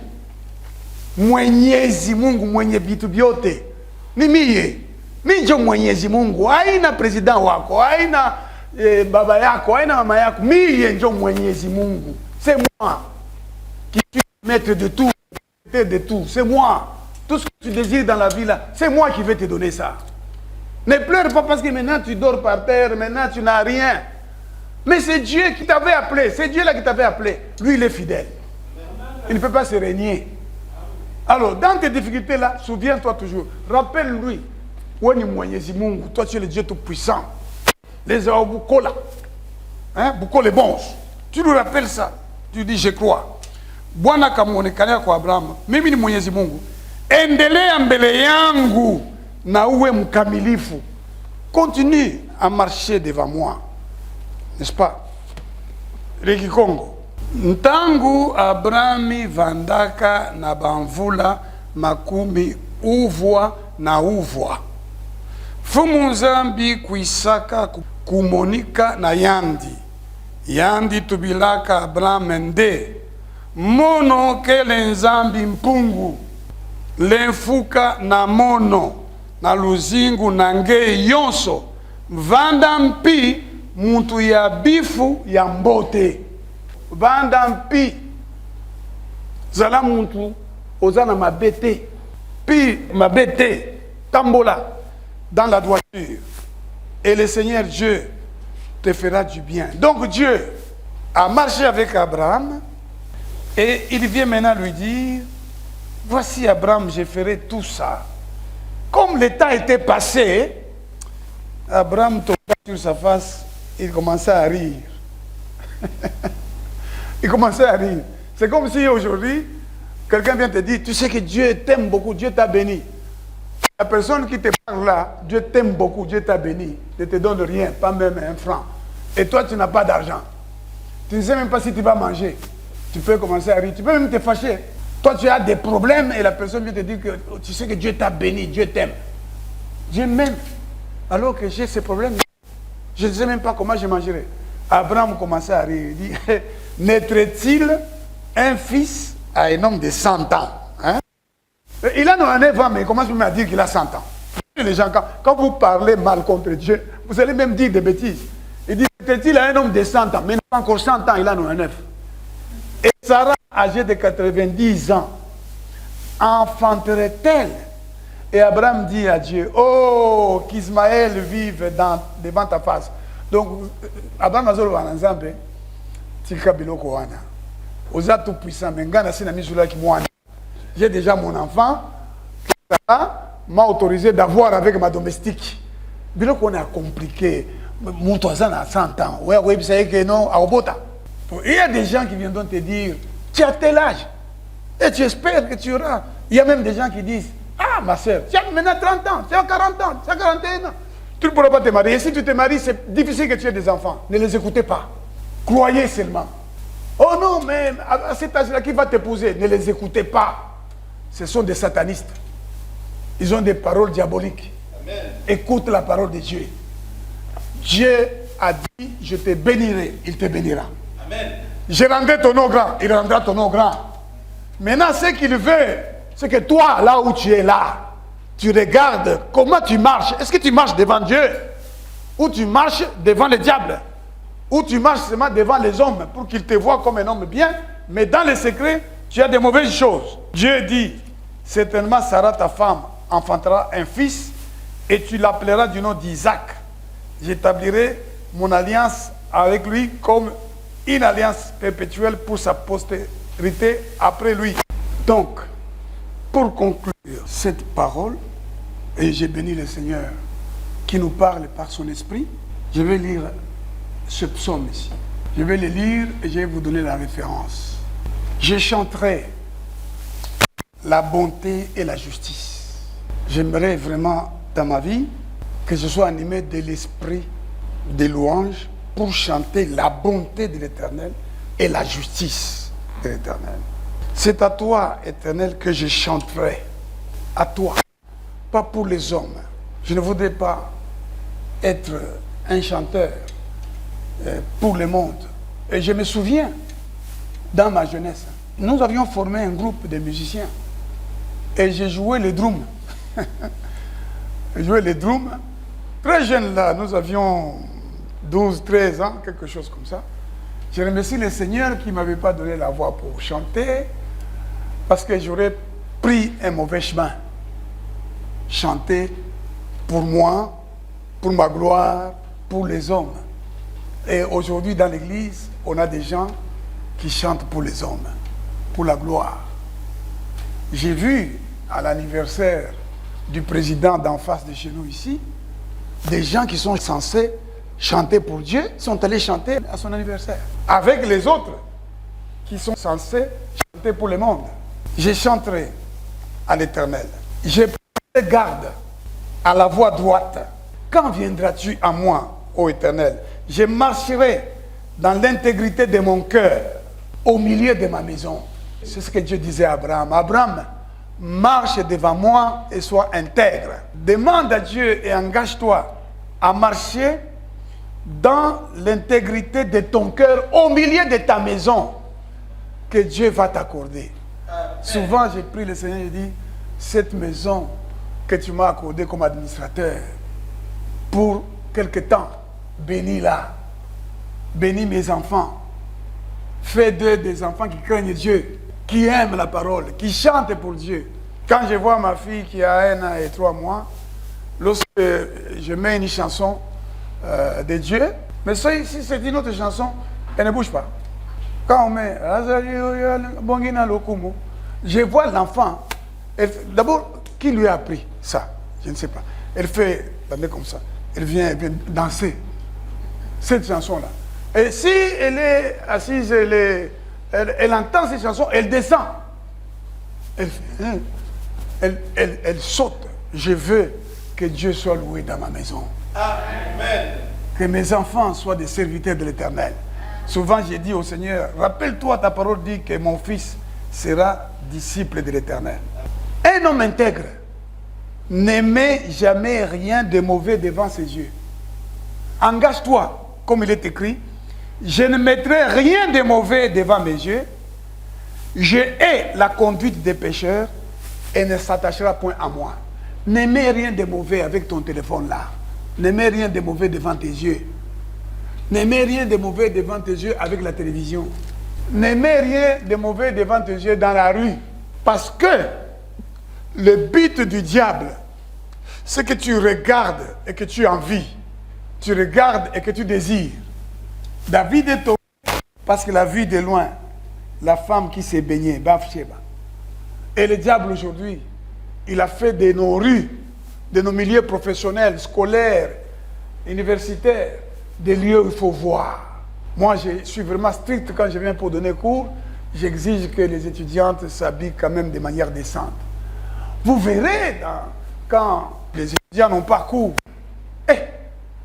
[SPEAKER 1] Mwenyezi Mungu mwenye vitu vyote. Ni mie. Mimi ndio Mwenyezi Mungu, haina president wako, haina baba yako, haina mama yako. Mimi ndio Mwenyezi Mungu. C'est moi qui suis maître de tout, de tout. C'est moi. Tout ce que tu désires dans la vie là, c'est moi qui vais te donner ça. Ne pleure pas parce que maintenant tu dors par terre, maintenant tu n'as rien. Mais c'est Dieu qui t'avait appelé, c'est Dieu là qui t'avait appelé. Lui il est fidèle. Il ne peut pas se régner. Alors, dans tes difficultés là, souviens-toi toujours. Rappelle-lui. Toi, tu es le Dieu Tout-Puissant. Les Aobukola. Hein? Beaucoup les bons. Tu lui rappelles ça. Tu dis, je crois. Bwana kamuonekania kwa Abraham. Mimi ni Mwenyezi Mungu. Endelea mbele yangu na uwe mkamilifu. Continue à marcher devant moi. N'est-ce pas? Reki Congo. Ntangu Abrami vandaka na bamvula makumi uvwa na uvwa. Fumu nzambi kuisaka kumonika na yandi. Yandi tubilaka Abraham nde. Mono kele nzambi mpungu. Lenfuka na mono. Na luzingu na nge yonso. Vanda mpi muntu ya bifu ya mbote. Vanda mpi. Zala muntu ozana mabete. Pi mabete. Tambola. Dans la droiture. Et le Seigneur Dieu te fera du bien. Donc Dieu a marché avec Abraham et il vient maintenant lui dire, voici Abraham, je ferai tout ça. Comme le temps était passé, Abraham tomba sur sa face, il commençait à rire. Il commençait à rire. C'est comme si aujourd'hui, quelqu'un vient te dire, tu sais que Dieu t'aime beaucoup, Dieu t'a béni. La personne qui te parle là, Dieu t'aime beaucoup, Dieu t'a béni, ne te donne rien, pas même un franc. Et toi, tu n'as pas d'argent. Tu ne sais même pas si tu vas manger. Tu peux commencer à rire, tu peux même te fâcher. Toi, tu as des problèmes et la personne vient te dire que tu sais que Dieu t'a béni, Dieu t'aime. Dieu m'aime. Alors que j'ai ces problèmes, je ne sais même pas comment je mangerai. Abraham commençait à rire. Il dit, naîtrait-il un fils à un homme de 100 ans, hein? Il a 99 ans, mais il commence même à dire qu'il a 100 ans. Les gens, quand vous parlez mal contre Dieu, vous allez même dire des bêtises. Il dit, naîtrait-il à un homme de 100 ans, mais il n'a pas encore 100 ans, il a 99. Et Sarah, âgée de 90 ans, enfanterait-elle? Et Abraham dit à Dieu, oh, qu'Ismaël vive devant ta face. Donc, Abraham a dit, ensemble, Tika Biloko Wana. Oza tout puissant, mais Ngana Sina Misula qui moi. J'ai déjà mon enfant, Sarah m'a autorisé d'avoir avec ma domestique. Biloko on a compliqué. Mon toisan a 100 ans. Ouais, vous savez que non, à Obota. Il y a des gens qui viendront te dire, tu as tel âge, et tu espères que tu auras. Il y a même des gens qui disent, ah ma soeur, tu as maintenant 30 ans, tu as 40 ans, tu as 41 ans. Tu ne pourras pas te marier. Et si tu te maries, c'est difficile que tu aies des enfants. Ne les écoutez pas. Croyez seulement. Oh non, mais à cet âge-là, qui va t'épouser? Ne les écoutez pas. Ce sont des satanistes. Ils ont des paroles diaboliques. Amen. Écoute la parole de Dieu. Dieu a dit, je te bénirai, il te bénira. Amen. Je rendrai ton nom grand, il rendra ton nom grand. Maintenant, ce qu'il veut, c'est que toi, là où tu es là, tu regardes comment tu marches. Est-ce que tu marches devant Dieu? Ou tu marches devant le diable? Ou tu marches seulement devant les hommes pour qu'ils te voient comme un homme bien, mais dans les secrets, tu as des mauvaises choses. Dieu dit, certainement Sarah, ta femme, enfantera un fils et tu l'appelleras du nom d'Isaac. J'établirai mon alliance avec lui comme une alliance perpétuelle pour sa postérité après lui. Donc, pour conclure cette parole, et j'ai béni le Seigneur qui nous parle par son esprit, je vais lire ce psaume ici. Je vais le lire et je vais vous donner la référence. Je chanterai la bonté et la justice. J'aimerais vraiment dans ma vie que je sois animé de l'esprit des louanges pour chanter la bonté de l'Éternel et la justice de l'Éternel. C'est à toi, Éternel, que je chanterai. À toi, pas pour les hommes. Je ne voudrais pas être un chanteur pour le monde. Et je me souviens, dans ma jeunesse, nous avions formé un groupe de musiciens. Et j'ai joué les drums. J'ai joué les drums. Très jeune là, nous avions 12, 13 ans, quelque chose comme ça. Je remercie le Seigneur qui ne m'avait pas donné la voix pour chanter, parce que j'aurais pris un mauvais chemin. Chanter pour moi, pour ma gloire, pour les hommes. Et aujourd'hui, dans l'église, on a des gens qui chantent pour les hommes, pour la gloire. J'ai vu à l'anniversaire du président d'en face de chez nous ici, des gens qui sont censés chanter pour Dieu sont allés chanter à son anniversaire. Avec les autres qui sont censés chanter pour le monde. Je chanterai à l'Éternel. Je prendrai garde à la voie droite. Quand viendras-tu à moi, ô Éternel? Je marcherai dans l'intégrité de mon cœur, au milieu de ma maison. C'est ce que Dieu disait à Abraham. Abraham, marche devant moi et sois intègre. Demande à Dieu et engage-toi à marcher dans l'intégrité de ton cœur, au milieu de ta maison, que Dieu va t'accorder. Souvent, j'ai prié le Seigneur et dit, cette maison que tu m'as accordée comme administrateur, pour quelque temps, bénis-la. Bénis mes enfants. Fais d'eux des enfants qui craignent Dieu, qui aiment la parole, qui chantent pour Dieu. Quand je vois ma fille qui a 1 an et 3 mois, lorsque je mets une chanson de Dieu, mais si c'est une autre chanson, elle ne bouge pas. Quand on met je vois l'enfant, d'abord, qui lui a appris ça? Je ne sais pas. Elle fait comme ça. Elle vient danser cette chanson-là. Et si elle est assise, elle entend cette chanson, elle descend. Elle saute. Je veux que Dieu soit loué dans ma maison. Amen. Que mes enfants soient des serviteurs de l'Éternel. Souvent, j'ai dit au Seigneur, rappelle-toi, ta parole dit que mon fils sera disciple de l'Éternel. Un homme intègre n'aimait jamais rien de mauvais devant ses yeux. Engage-toi, comme il est écrit, je ne mettrai rien de mauvais devant mes yeux. Je hais la conduite des pécheurs et ne s'attachera point à moi. N'aimez rien de mauvais avec ton téléphone là. N'aimez rien de mauvais devant tes yeux. N'aimez rien de mauvais devant tes yeux avec la télévision. N'aimez rien de mauvais devant tes yeux dans la rue. Parce que le but du diable, c'est que tu regardes et que tu envies. Tu regardes et que tu désires. David est tombé parce qu'il a vu de loin la femme qui s'est baignée, Bathsheba. Et le diable aujourd'hui, il a fait de nos rues, de nos milieux professionnels, scolaires, universitaires, des lieux où il faut voir. Moi, je suis vraiment strict quand je viens pour donner cours. J'exige que les étudiantes s'habillent quand même de manière décente. Vous verrez quand les étudiants n'ont pas cours.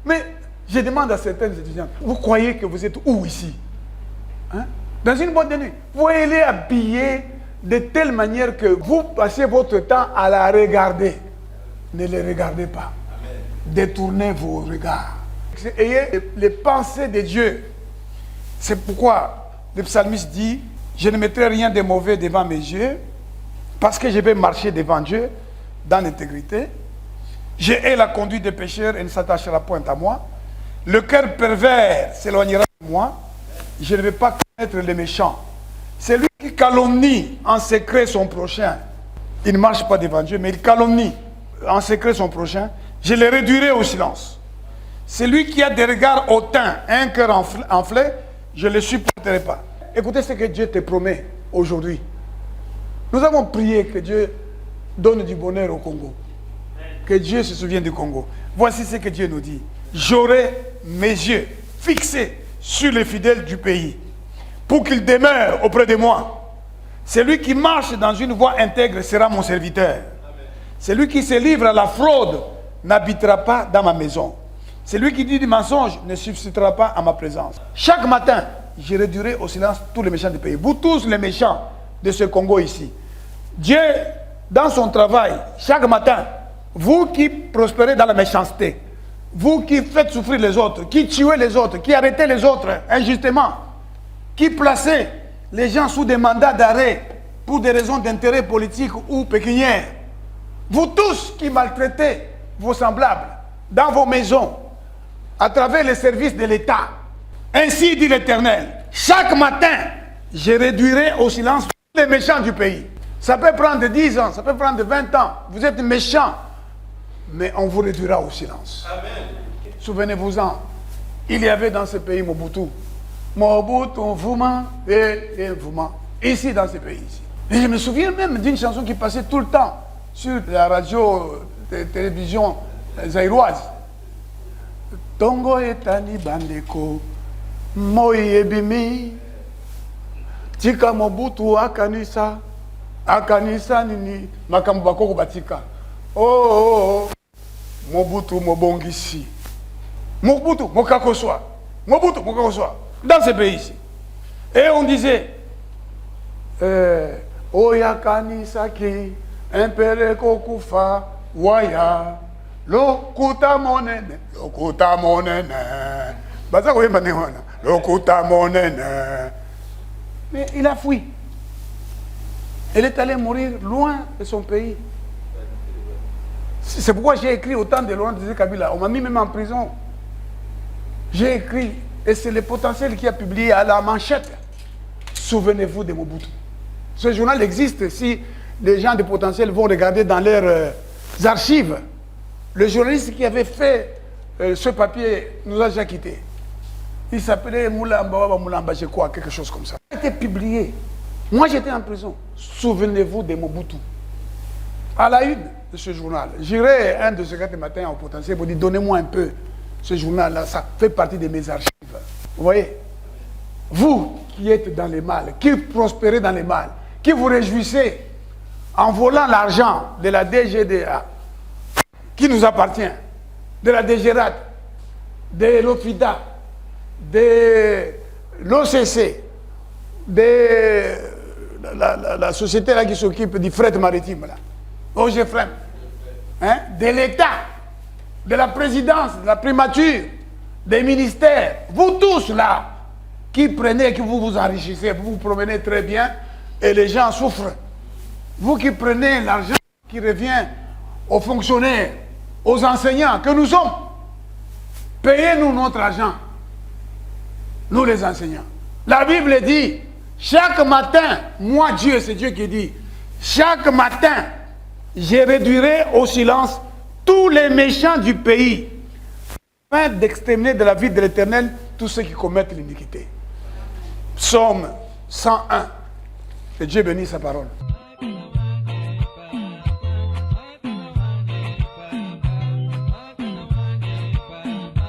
[SPEAKER 1] Mais je demande à certains étudiants, vous croyez que vous êtes où ici? Dans une boîte de nuit. Vous les habiller de telle manière que vous passez votre temps à la regarder. Ne les regardez pas. Amen. Détournez vos regards. Ayez les pensées de Dieu. C'est pourquoi le psalmiste dit, je ne mettrai rien de mauvais devant mes yeux, parce que je vais marcher devant Dieu dans l'intégrité. Je hais la conduite des pécheurs et ne s'attachera point à moi. Le cœur pervers s'éloignera de moi. Je ne vais pas connaître les méchants. C'est lui qui calomnie en secret son prochain. Il ne marche pas devant Dieu, mais il calomnie en secret son prochain. Je le réduirai au silence. C'est lui qui a des regards hautains, un cœur enflé, je ne le supporterai pas. Écoutez ce que Dieu te promet aujourd'hui. Nous avons prié que Dieu donne du bonheur au Congo. Que Dieu se souvienne du Congo. Voici ce que Dieu nous dit. J'aurai mes yeux fixés sur les fidèles du pays, pour qu'ils demeurent auprès de moi. Celui qui marche dans une voie intègre sera mon serviteur. Celui qui se livre à la fraude n'habitera pas dans ma maison. Celui qui dit du mensonge ne subsistera pas à ma présence. Chaque matin, je réduirai au silence tous les méchants du pays. Vous tous les méchants de ce Congo ici. Dieu, dans son travail, chaque matin, vous qui prospérez dans la méchanceté, vous qui faites souffrir les autres, qui tuez les autres, qui arrêtez les autres injustement, qui placez les gens sous des mandats d'arrêt pour des raisons d'intérêt politique ou pécuniaire, vous tous qui maltraitez vos semblables dans vos maisons, à travers les services de l'État, ainsi dit l'Éternel, chaque matin, je réduirai au silence tous les méchants du pays. Ça peut prendre 10 ans, ça peut prendre 20 ans, vous êtes méchants, mais on vous réduira au silence. Amen. Souvenez-vous-en, il y avait dans ce pays Mobutu. Mobutu, Vuma et Vuma. Ici, dans ce pays. Ici. Et je me souviens même d'une chanson qui passait tout le temps sur la radio, télévision zaïroise. Tongo etani bandeko, moi ebimi, tika mobutu akanisa, akanisa nini, makambo bakoko batika. Oh, mobutu mobongisi. Mobutu mokakoswa. Mobutu mokakoswa. Dans ce pays-ci. Et on disait, Oya kanisa ki, impere kokufa, waya. Lokuta monene, lokuta monene. Baza koyemba newana, lokuta monene. Mais il a fui. Elle est allée mourir loin de son pays. C'est pourquoi j'ai écrit autant de Laurent Désiré Kabila. On m'a mis même en prison. J'ai écrit, et c'est le Potentiel qui a publié à la manchette. Souvenez-vous de Mobutu. Ce journal existe. Si les gens de Potentiel vont regarder dans leurs archives, le journaliste qui avait fait ce papier nous a déjà quittés. Il s'appelait Moulamba, je crois, quelque chose comme ça. Il a été publié. Moi, j'étais en prison. Souvenez-vous de Mobutu. À la une de ce journal. J'irai un de ces 4 matins au Potentiel pour dire, donnez-moi un peu ce journal-là. Ça fait partie de mes archives. Vous voyez? Vous qui êtes dans les mal, qui prospérez dans les mal, qui vous réjouissez en volant l'argent de la DGDA, qui nous appartient, de la DGRAT, de l'OFIDA, de l'OCC, de la société là qui s'occupe du fret maritime, là, OGFREM, hein, de l'État, de la présidence, de la primature, des ministères, vous tous là, qui prenez, qui vous enrichissez, vous vous promenez très bien, et les gens souffrent. Vous qui prenez l'argent qui revient aux fonctionnaires, aux enseignants que nous sommes, payez-nous notre argent, nous les enseignants. La Bible dit, chaque matin, moi Dieu, c'est Dieu qui dit, chaque matin, je réduirai au silence tous les méchants du pays, afin d'exterminer de la vie de l'Éternel tous ceux qui commettent l'iniquité. Psaume 101. Que Dieu bénisse sa parole.